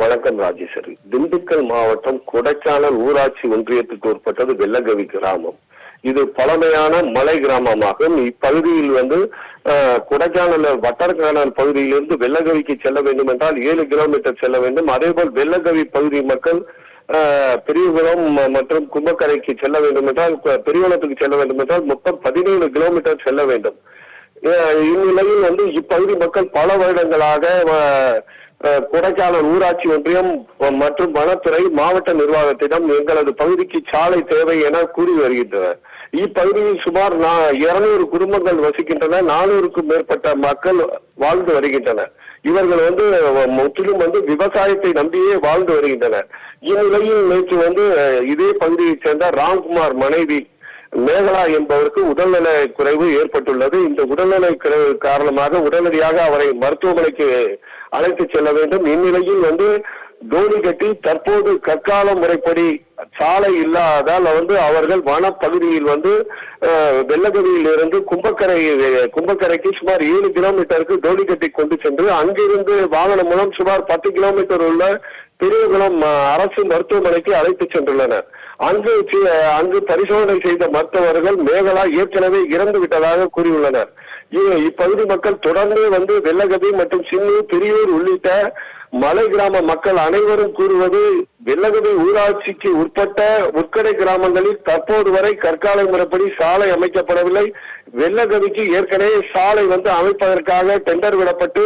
வணக்கம் ராஜேஸ்வரி. திண்டுக்கல் மாவட்டம் கொடைக்கானல் ஊராட்சி ஒன்றியத்துக்கு உட்பட்டது வெள்ளகவி கிராமம். இது பழமையான மலை கிராமமாகும். இப்பகுதியில் கொடைக்கானல் வட்டர்கானல் பகுதியிலிருந்து வெள்ளகவிக்கு செல்ல வேண்டும் என்றால் 7 கிலோமீட்டர் செல்ல வேண்டும். அதேபோல் வெள்ளகவி பகுதி மக்கள் பெரியகுளம் மற்றும் கும்பக்கரைக்கு செல்ல வேண்டும் என்றால், பெரியகுளத்துக்கு செல்ல வேண்டும் என்றால் மொத்தம் 17 கிலோமீட்டர் செல்ல வேண்டும். இந்நிலையில் இப்பகுதி மக்கள் பல வருடங்களாக கொடைக்கானல் ஊராட்சி ஒன்றியம் மற்றும் வனத்துறை மாவட்ட நிர்வாகத்திடம் எங்களது பகுதிக்கு சாலை தேவை என கூறி வருகின்றனர். இப்பகுதியில் சுமார் 200 குடும்பங்கள் வசிக்கின்றன. 400க்கும் மேற்பட்ட மக்கள் வாழ்ந்து வருகின்றனர். இவர்கள் முற்றிலும் விவசாயத்தை நம்பியே வாழ்ந்து வருகின்றனர். இந்நிலையில் நேற்று இதே பகுதியைச் சேர்ந்த ராம்குமார் மனைவி மேகலா என்பவருக்கு உடல்நல குறைவு ஏற்பட்டுள்ளது. இந்த உடல்நல குறைவு காரணமாக உடனடியாக அவரை மருத்துவமனைக்கு அழைத்து செல்ல வேண்டும். இந்நிலையில் டோலி கட்டி தற்போது கற்கால முறைப்படி சாலை இல்லாதால் அவர்கள் வனப்பகுதியில் வெள்ளகவியில் இருந்து கும்பக்கரைக்கு சுமார் 7 கிலோமீட்டருக்கு டோலி கட்டி கொண்டு சென்று அங்கிருந்து வாகனம் மூலம் சுமார் 10 கிலோமீட்டர் உள்ள பெரியகுளம் அரசு மருத்துவமனைக்கு அழைத்து சென்றுள்ளனர். அங்கு பரிசோதனை செய்த மருத்துவர்கள் மேகலா ஏற்கனவே இறந்து விட்டதாக கூறியுள்ளனர். இப்பகுதி மக்கள் தொடர்ந்து வெள்ளகவி மற்றும் சின்னூர், பெரியூர் உள்ளிட்ட மலை கிராம மக்கள் அனைவரும் கூறுவது, வெள்ளகவி ஊராட்சிக்கு உட்பட்ட உட்கடை கிராமங்களில் தற்போது வரை கற்கால முறைப்படி சாலை அமைக்கப்படவில்லை. வெள்ளகவிக்கு ஏற்கனவே சாலை அமைப்பதற்காக டெண்டர் விடப்பட்டு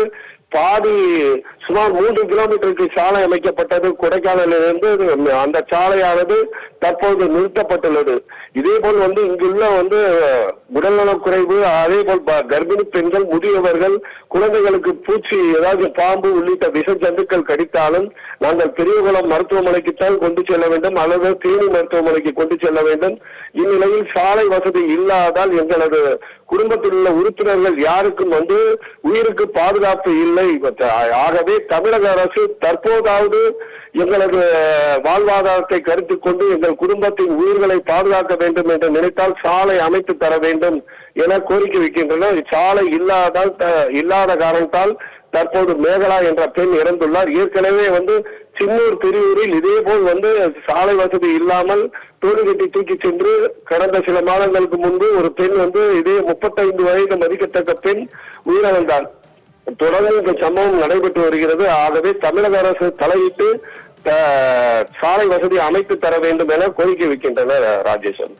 சுமார் 3 கிலோமீட்டருக்கு சாலை அமைக்கப்பட்டது. கொடைக்கானலிலிருந்து அந்த சாலையானது தற்போது நிறுத்தப்பட்டுள்ளது. இதே போல் இங்குள்ள உடல்நலக் குறைவு, அதே போல் கர்ப்பிணி பெண்கள், முதியவர்கள், குழந்தைகளுக்கு பூச்சி ஏதாவது பாம்பு உள்ளிட்ட விஷ ஜந்துக்கள் கடித்தாலும் நாங்கள் பெரியகுளம் மருத்துவமனைக்குத்தான் கொண்டு செல்ல வேண்டும் அல்லது தேனி மருத்துவமனைக்கு கொண்டு செல்ல வேண்டும். இந்நிலையில் சாலை வசதி இல்லாதால் எங்களது குடும்பத்தில் உள்ள உறுப்பினர்கள் யாருக்கும் உயிருக்கு பாதுகாப்பு இல்லை. ஆகவே தமிழக அரசு தற்போதாவது எங்களது வாழ்வாதாரத்தை கருத்தில் கொண்டு எங்கள் குடும்பத்தின் உயிர்களை பாதுகாக்க வேண்டும் என்று நினைத்தால் சாலை அமைத்து தர வேண்டும் என கோரிக்கை வைக்கின்றனர். சாலை இல்லாத காரணத்தால் தற்போது மேகலா என்ற பெண் இறந்துள்ளார். ஏற்கனவே சின்னூர், பெரியூரில் இதே போல் சாலை வசதி இல்லாமல் டோலி கட்டி தூக்கி சென்று கடந்த சில மாதங்களுக்கு முன்பு ஒரு பெண் இதே 35 வயது மதிக்கத்தக்க பெண் உயிரிழந்தார். தொடர்ந்து இந்த சம்பவம் நடைபெற்று வருகிறது. ஆகவே தமிழக அரசு தலையிட்டு சாலை வசதி அமைத்து தர வேண்டும் என கோரிக்கை வைக்கின்றனர். ராஜேஷன்.